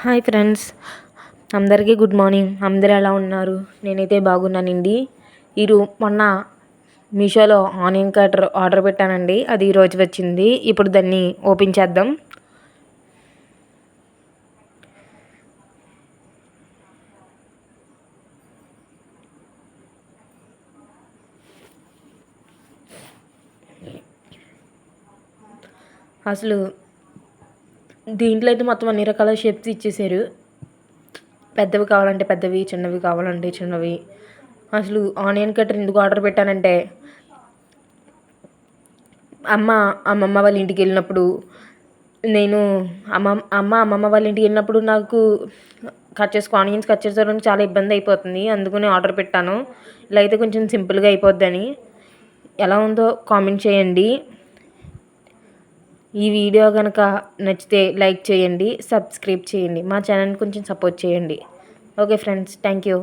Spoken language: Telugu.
హాయ్ ఫ్రెండ్స్, అందరికీ గుడ్ మార్నింగ్. అందరూ ఎలా ఉన్నారు? నేనైతే బాగున్నానండి. మొన్న మీషోలో ఆనియన్ కటర్ ఆర్డర్ పెట్టానండి. అది ఈరోజు వచ్చింది. ఇప్పుడు దాన్ని ఓపెన్ చేద్దాం. అసలు దీంట్లో అయితే మొత్తం అన్ని రకాల షేప్స్ ఇచ్చేసారు. పెద్దవి కావాలంటే పెద్దవి, చిన్నవి కావాలంటే చిన్నవి. అసలు ఆనియన్ కటర్ ఎందుకు ఆర్డర్ పెట్టానంటే, అమ్మమ్మ వాళ్ళ ఇంటికి వెళ్ళినప్పుడు నేను అమ్మమ్మ వాళ్ళ ఇంటికి వెళ్ళినప్పుడు నాకు ఆనియన్స్ కట్ చేసుకోవడానికి చాలా ఇబ్బంది అయిపోతుంది. అందుకని ఆర్డర్ పెట్టాను. ఇలా అయితే కొంచెం సింపుల్గా అయిపోద్దని. ఎలా ఉందో కామెంట్ చేయండి. ఈ వీడియో కనుక నచ్చితే లైక్ చేయండి, సబ్స్క్రైబ్ చేయండి, మా ఛానల్ని కొంచెం సపోర్ట్ చేయండి. Okay friends, thank you.